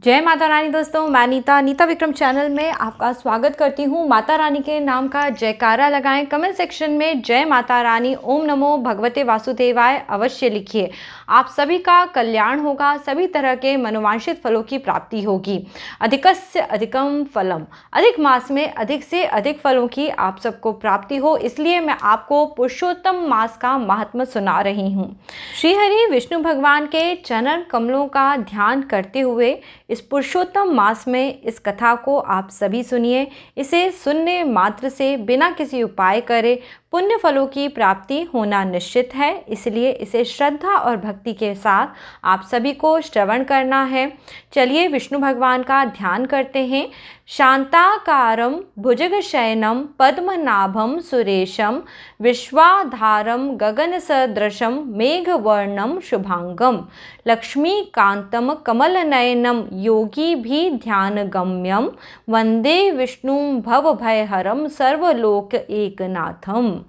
जय माता रानी। दोस्तों, मैं नीता विक्रम चैनल में आपका स्वागत करती हूँ। माता रानी के नाम का जयकारा लगाएं। कमेंट सेक्शन में जय माता रानी, ओम नमो भगवते वासुदेवाय अवश्य लिखिए। आप सभी का कल्याण होगा, सभी तरह के मनोवांछित फलों की प्राप्ति होगी। अधिकस्य अधिकम फलम, अधिक मास में अधिक से अधिक फलों की आप सबको प्राप्ति हो, इसलिए मैं आपको पुरुषोत्तम मास का महात्म्य सुना रही हूँ। श्री हरि विष्णु भगवान के चरण कमलों का ध्यान करते हुए इस पुरुषोत्तम मास में इस कथा को आप सभी सुनिए। इसे सुनने मात्र से बिना किसी उपाय करे पुण्य फलों की प्राप्ति होना निश्चित है, इसलिए इसे श्रद्धा और भक्ति के साथ आप सभी को श्रवण करना है। चलिए विष्णु भगवान का ध्यान करते हैं। शांताकारं भुजगशयनं पद्मनाभं सुरेशं विश्वाधारं गगनसदृशं मेघवर्णं शुभांगं लक्ष्मीकान्तं कमलनयनं योगिभिर्ध्यानगम्यं वन्दे विष्णुं भवभयहरं सर्वलोक एकनाथम।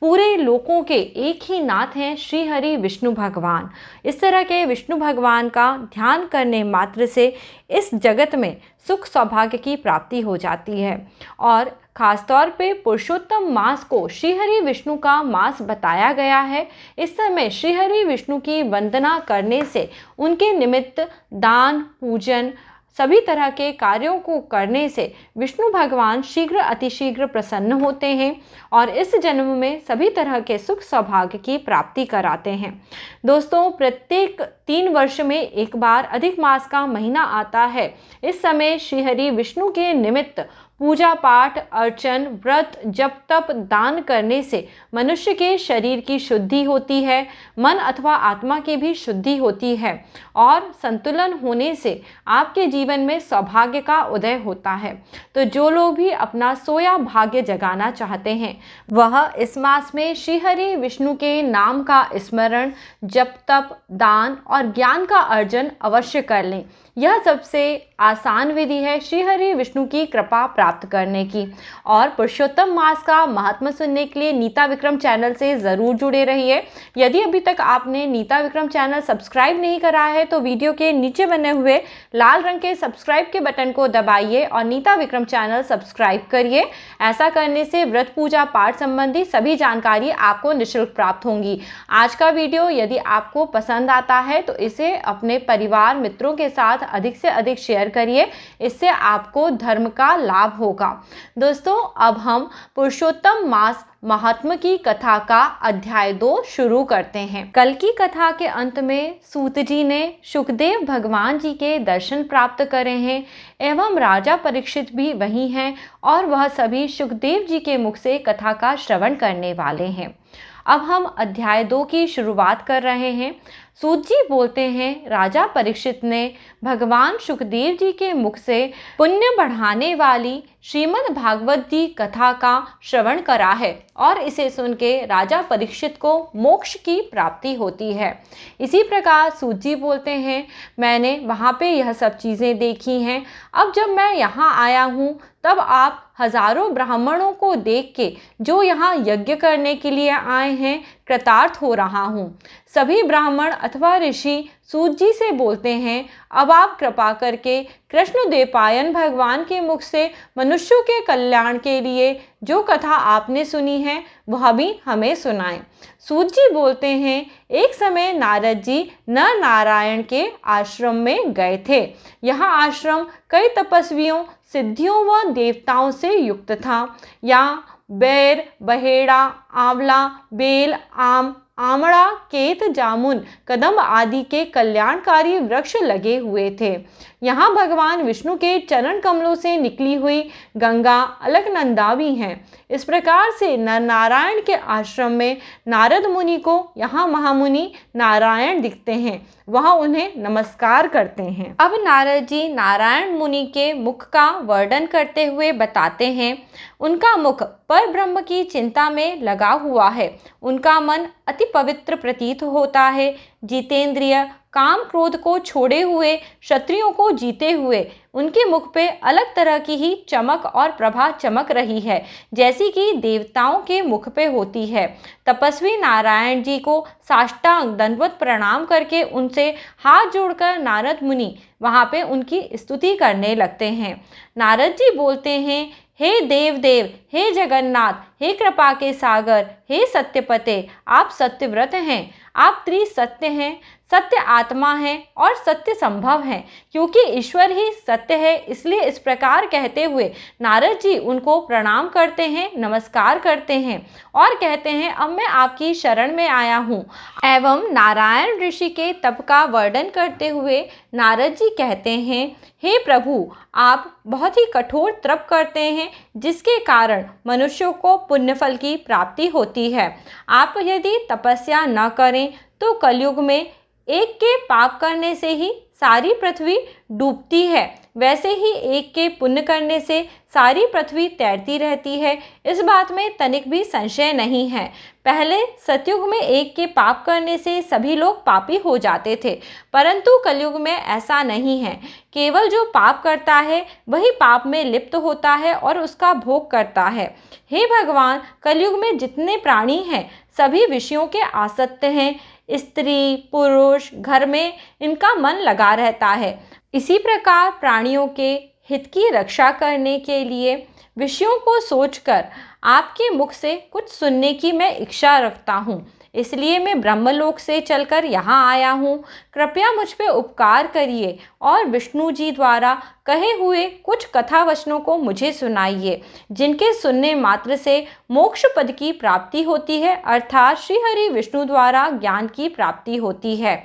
पूरे लोकों के एक ही नाथ हैं श्री हरि विष्णु भगवान। इस तरह के विष्णु भगवान का ध्यान करने मात्र से इस जगत में सुख सौभाग्य की प्राप्ति हो जाती है। और खासतौर पे पुरुषोत्तम मास को श्री हरि विष्णु का मास बताया गया है। इस समय श्री हरि विष्णु की वंदना करने से, उनके निमित्त दान पूजन सभी तरह के कार्यों को करने से विष्णु भगवान शीघ्र अतिशीघ्र प्रसन्न होते हैं और इस जन्म में सभी तरह के सुख सौभाग्य की प्राप्ति कराते हैं। दोस्तों, प्रत्येक 3 वर्ष में एक बार अधिक मास का महीना आता है। इस समय श्री हरि विष्णु के निमित्त पूजा पाठ, अर्चन, व्रत, जप, तप, दान करने से मनुष्य के शरीर की शुद्धि होती है, मन अथवा आत्मा की भी शुद्धि होती है और संतुलन होने से आपके जीवन में सौभाग्य का उदय होता है। तो जो लोग भी अपना सोया भाग्य जगाना चाहते हैं, वह इस मास में श्री हरि विष्णु के नाम का स्मरण, जप, तप, दान और ज्ञान का अर्जन अवश्य कर लें। यह सबसे आसान विधि है श्री हरि विष्णु की कृपा प्राप्त करने की। और पुरुषोत्तम मास का महात्म्य सुनने के लिए नीता विक्रम चैनल से ज़रूर जुड़े रहिए। यदि अभी तक आपने नीता विक्रम चैनल सब्सक्राइब नहीं करा है तो वीडियो के नीचे बने हुए लाल रंग के सब्सक्राइब के बटन को दबाइए और नीता विक्रम चैनल सब्सक्राइब करिए। ऐसा करने से व्रत पूजा पाठ संबंधी सभी जानकारी आपको निःशुल्क प्राप्त होंगी। आज का वीडियो यदि आपको पसंद आता है तो इसे अपने परिवार मित्रों के साथ अधिक से अधिक शेयर करिए, इससे आपको धर्म का लाभ होगा। दोस्तों, अब हम पुरुषोत्तम मास महात्म्य की कथा का अध्याय 2 शुरू करते हैं। कल की कथा के अंत में सूत जी ने शुकदेव भगवान जी के दर्शन प्राप्त करे हैं एवं राजा परीक्षित भी वही हैं और वह सभी शुकदेव जी के मुख से कथा का श्रवण करने वाले हैं। अब हम अध्याय 2 की शुरुआत कर रहे हैं। सूत जी बोलते हैं, राजा परीक्षित ने भगवान शुकदेव जी के मुख से पुण्य बढ़ाने वाली श्रीमद् भागवत जी कथा का श्रवण करा है और इसे सुन के राजा परीक्षित को मोक्ष की प्राप्ति होती है। इसी प्रकार सूत जी बोलते हैं, मैंने वहाँ पे यह सब चीज़ें देखी हैं। अब जब मैं यहाँ आया हूँ तब आप हजारों ब्राह्मणों को देख के जो यहाँ यज्ञ करने के लिए आए हैं कृतार्थ हो रहा हूँ। सभी ब्राह्मण अथवा ऋषि सूत जी से बोलते हैं, अब आप कृपा करके कृष्ण द्वैपायन भगवान के मुख से मनुष्यों के कल्याण के लिए जो कथा आपने सुनी है वह भी हमें सुनाएं। सूत जी बोलते हैं, एक समय नारद जी नर नारायण के आश्रम में गए थे। यह आश्रम कई तपस्वियों, सिद्धियों व देवताओं से युक्त था। यहाँ बैर, बहेड़ा, आंवला, बेल, आम, आमड़ा, केत, जामुन, कदम आदि के कल्याणकारी वृक्ष लगे हुए थे। यहाँ भगवान विष्णु के चरण कमलों से निकली हुई गंगा अलकनंदा भी हैं। इस प्रकार से नर नारायण के आश्रम में नारद मुनि को यहाँ महामुनि नारायण दिखते हैं। वह उन्हें नमस्कार करते हैं। अब नारद जी नारायण मुनि के मुख का वर्णन करते हुए बताते हैं, उनका मुख पर ब्रह्म की चिंता में लगा हुआ है। उनका मन अति पवित्र प्रतीत होता है। जितेंद्रिय, काम क्रोध को छोड़े हुए, क्षत्रियों को जीते हुए उनके मुख पे अलग तरह की ही चमक और प्रभा चमक रही है, जैसी कि देवताओं के मुख पे होती है। तपस्वी नारायण जी को साष्टांग दंडवत प्रणाम करके उनसे हाथ जोड़कर नारद मुनि वहां पे उनकी स्तुति करने लगते हैं। नारद जी बोलते हैं, हे देव देव, हे जगन्नाथ, हे कृपा के सागर, हे सत्यपते, आप सत्यव्रत हैं, आप त्रिसत्य हैं, सत्य आत्मा है और सत्य संभव है। क्योंकि ईश्वर ही सत्य है, इसलिए इस प्रकार कहते हुए नारद जी उनको प्रणाम करते हैं, नमस्कार करते हैं और कहते हैं, अब मैं आपकी शरण में आया हूँ। एवं नारायण ऋषि के तप का वर्णन करते हुए नारद जी कहते हैं, हे प्रभु, आप बहुत ही कठोर तप करते हैं, जिसके कारण मनुष्यों को पुण्यफल की प्राप्ति होती है। आप यदि तपस्या न करें तो कलयुग में एक के पाप करने से ही सारी पृथ्वी डूबती है, वैसे ही एक के पुण्य करने से सारी पृथ्वी तैरती रहती है। इस बात में तनिक भी संशय नहीं है। पहले सतयुग में एक के पाप करने से सभी लोग पापी हो जाते थे, परंतु कलयुग में ऐसा नहीं है। केवल जो पाप करता है वही पाप में लिप्त होता है और उसका भोग करता है। हे भगवान, कलयुग में जितने प्राणी हैं सभी विषयों के आसक्त हैं। स्त्री पुरुष घर में इनका मन लगा रहता है। इसी प्रकार प्राणियों के हित की रक्षा करने के लिए विषयों को सोचकर आपके मुख से कुछ सुनने की मैं इच्छा रखता हूँ, इसलिए मैं ब्रह्मलोक से चलकर यहाँ आया हूँ। कृपया मुझ पे उपकार करिए और विष्णु जी द्वारा कहे हुए कुछ कथा वचनों को मुझे सुनाइए, जिनके सुनने मात्र से मोक्ष पद की प्राप्ति होती है, अर्थात श्री हरि विष्णु द्वारा ज्ञान की प्राप्ति होती है।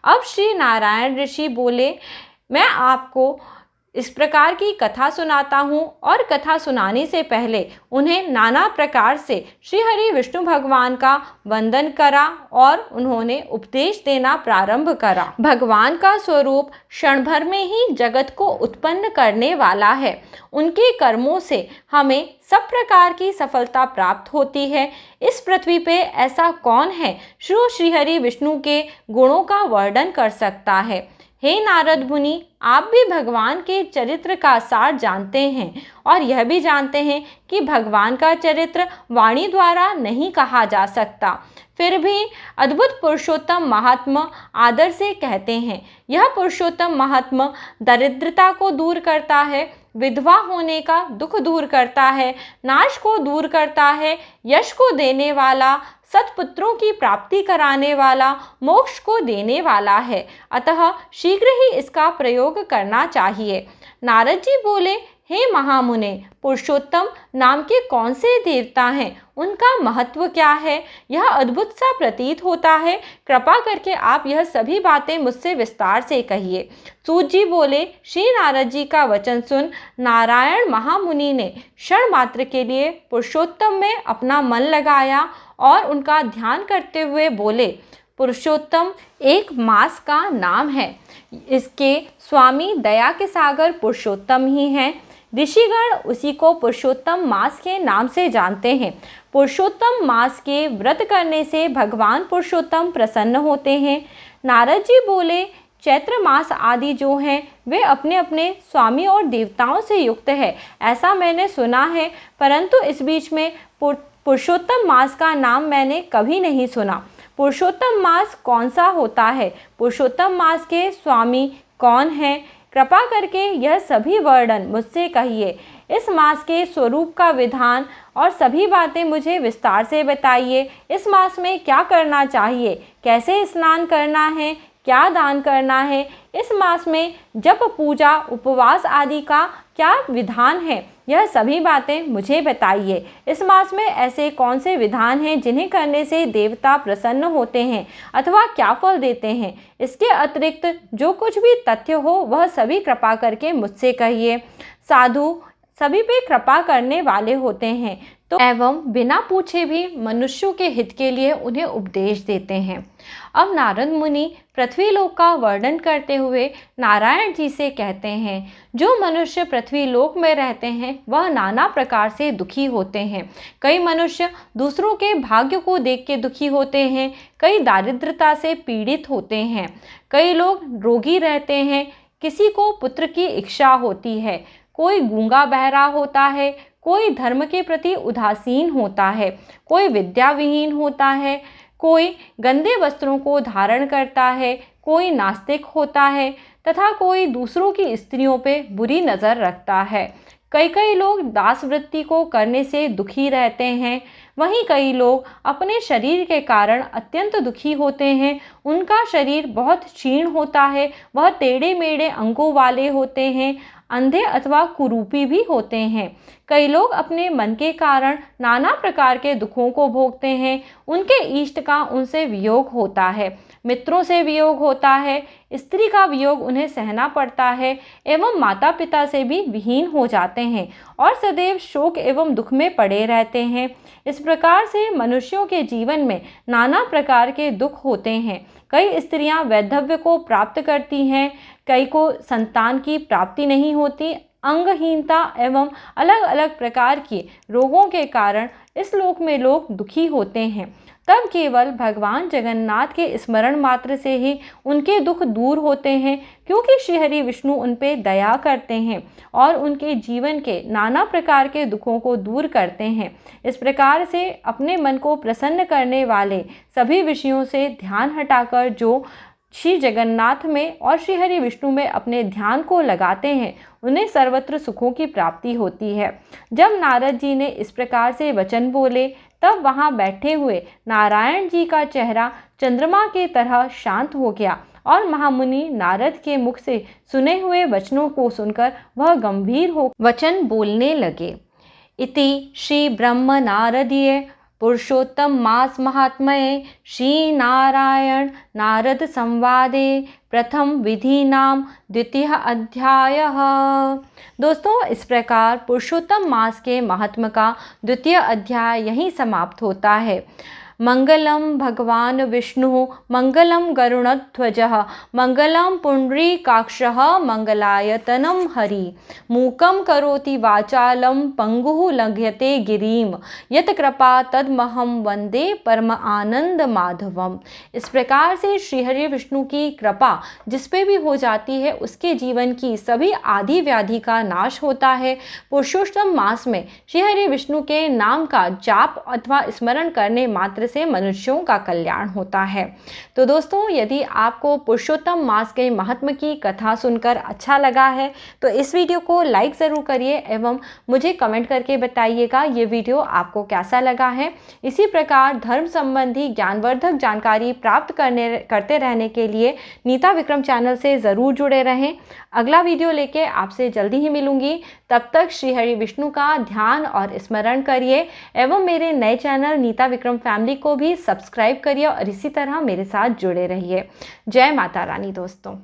अब श्री नारायण ऋषि बोले, मैं आपको इस प्रकार की कथा सुनाता हूँ और कथा सुनाने से पहले उन्हें नाना प्रकार से श्री हरि विष्णु भगवान का वंदन करा और उन्होंने उपदेश देना प्रारंभ करा। भगवान का स्वरूप क्षण भर में ही जगत को उत्पन्न करने वाला है। उनके कर्मों से हमें सब प्रकार की सफलता प्राप्त होती है। इस पृथ्वी पे ऐसा कौन है जो श्री हरि विष्णु के गुणों का वर्णन कर सकता है। हे नारद मुनि, आप भी भगवान के चरित्र का सार जानते हैं और यह भी जानते हैं कि भगवान का चरित्र वाणी द्वारा नहीं कहा जा सकता। फिर भी अद्भुत पुरुषोत्तम महात्मा आदर से कहते हैं। यह पुरुषोत्तम महात्मा दरिद्रता को दूर करता है, विधवा होने का दुख दूर करता है, नाश को दूर करता है, यश को देने वाला, सत्पुत्रों की प्राप्ति कराने वाला, मोक्ष को देने वाला है। अतः शीघ्र ही इसका प्रयोग करना चाहिए। नारद जी बोले, हे महामुने, पुरुषोत्तम नाम के कौन से देवता हैं, उनका महत्व क्या है, यह अद्भुत सा प्रतीत होता है। कृपा करके आप यह सभी बातें मुझसे विस्तार से कहिए। सूत जी बोले, श्री नारद जी का वचन सुन नारायण महामुनि ने क्षण मात्र के लिए पुरुषोत्तम में अपना मन लगाया और उनका ध्यान करते हुए बोले, पुरुषोत्तम एक मास का नाम है। इसके स्वामी दया के सागर पुरुषोत्तम ही हैं। ऋषिगण उसी को पुरुषोत्तम मास के नाम से जानते हैं। पुरुषोत्तम मास के व्रत करने से भगवान पुरुषोत्तम प्रसन्न होते हैं। नारद जी बोले, चैत्र मास आदि जो हैं वे अपने अपने स्वामी और देवताओं से युक्त है, ऐसा मैंने सुना है, परंतु इस बीच में पुरुषोत्तम मास का नाम मैंने कभी नहीं सुना। पुरुषोत्तम मास कौन सा होता है, पुरुषोत्तम मास के स्वामी कौन हैं, कृपा करके यह सभी वर्णन मुझसे कहिए। इस मास के स्वरूप का विधान और सभी बातें मुझे विस्तार से बताइए। इस मास में क्या करना चाहिए, कैसे स्नान करना है, क्या दान करना है, इस मास में जप पूजा उपवास आदि का क्या विधान है, यह सभी बातें मुझे बताइए। इस मास में ऐसे कौन से विधान हैं जिन्हें करने से देवता प्रसन्न होते हैं अथवा क्या फल देते हैं। इसके अतिरिक्त जो कुछ भी तथ्य हो वह सभी कृपा करके मुझसे कहिए। साधु सभी पे कृपा करने वाले होते हैं तो एवं बिना पूछे भी मनुष्यों के हित के लिए उन्हें उपदेश देते हैं। अब नारद मुनि पृथ्वीलोक का वर्णन करते हुए नारायण जी से कहते हैं, जो मनुष्य पृथ्वीलोक में रहते हैं वह नाना प्रकार से दुखी होते हैं। कई मनुष्य दूसरों के भाग्य को देख के दुखी होते हैं, कई दारिद्रता से पीड़ित होते हैं, कई लोग रोगी रहते हैं, किसी को पुत्र की इच्छा होती है, कोई गूंगा बहरा होता है, कोई धर्म के प्रति उदासीन होता है, कोई विद्या विहीन होता है, कोई गंदे वस्त्रों को धारण करता है, कोई नास्तिक होता है तथा कोई दूसरों की स्त्रियों पे बुरी नज़र रखता है। कई लोग दास वृत्ति को करने से दुखी रहते हैं। वहीं कई लोग अपने शरीर के कारण अत्यंत दुखी होते हैं। उनका शरीर बहुत क्षीण होता है, वह टेढ़े मेढ़े अंगों वाले होते हैं, अंधे अथवा कुरूपी भी होते हैं। कई लोग अपने मन के कारण नाना प्रकार के दुखों को भोगते हैं। उनके इष्ट का उनसे वियोग होता है, मित्रों से वियोग होता है, स्त्री का वियोग उन्हें सहना पड़ता है एवं माता पिता से भी विहीन हो जाते हैं और सदैव शोक एवं दुख में पड़े रहते हैं। इस प्रकार से मनुष्यों के जीवन में नाना प्रकार के दुख होते हैं। कई स्त्रियां वैधव्य को प्राप्त करती हैं, कई को संतान की प्राप्ति नहीं होती। अंगहीनता एवं अलग अलग प्रकार के रोगों के कारण इस लोक में लोग दुखी होते हैं। तब केवल भगवान जगन्नाथ के स्मरण मात्र से ही उनके दुख दूर होते हैं, क्योंकि श्री हरि विष्णु उन पे दया करते हैं और उनके जीवन के नाना प्रकार के दुखों को दूर करते हैं। इस प्रकार से अपने मन को प्रसन्न करने वाले सभी विषयों से ध्यान हटाकर जो श्री जगन्नाथ में और श्री हरि विष्णु में अपने ध्यान को लगाते हैं, उन्हें सर्वत्र सुखों की प्राप्ति होती है। जब नारद जी ने इस प्रकार से वचन बोले, तब वहाँ बैठे हुए नारायण जी का चेहरा चंद्रमा की तरह शांत हो गया और महामुनि नारद के मुख से सुने हुए वचनों को सुनकर वह गंभीर हो वचन बोलने लगे। इति श्री ब्रह्म नारदीय पुरुषोत्तम मास महात्म्ये श्री नारायण नारद संवादे प्रथम विधि नाम द्वितीय अध्यायः। दोस्तों, इस प्रकार पुरुषोत्तम मास के महात्म का द्वितीय अध्याय यहीं समाप्त होता है। मंगलम भगवान विष्णु मंगलम गरुणध्वजः मंगलम पुंडरीकाक्षः मंगलायतनम हरि मूकं करोति वाचालं पंगुः लंघयते गिरिम यत कृपा तदमहं वंदे परम आनंद माधवम। इस प्रकार से श्री हरि विष्णु की कृपा जिस पे भी हो जाती है, उसके जीवन की सभी आदि व्याधि का नाश होता है। पुरुषोत्तम मास में श्री हरि विष्णु के नाम का जाप अथवा स्मरण करने मात्र से मनुष्यों का कल्याण होता है। तो दोस्तों, यदि आपको पुरुषोत्तम मास के महात्म की कथा सुनकर अच्छा लगा है तो इस वीडियो को लाइक ज़रूर करिए एवं मुझे कमेंट करके बताइएगा ये वीडियो आपको कैसा लगा है। इसी प्रकार धर्म संबंधी ज्ञानवर्धक जानकारी प्राप्त करते रहने के लिए नीता विक्रम चैनल से ज़रूर जुड़े रहें। अगला वीडियो लेके आपसे जल्दी ही मिलूंगी। तब तक श्री हरि विष्णु का ध्यान और स्मरण करिए एवं मेरे नए चैनल नीता विक्रम फैमिली को भी सब्सक्राइब करिए और इसी तरह मेरे साथ जुड़े रहिए। जय माता रानी दोस्तों।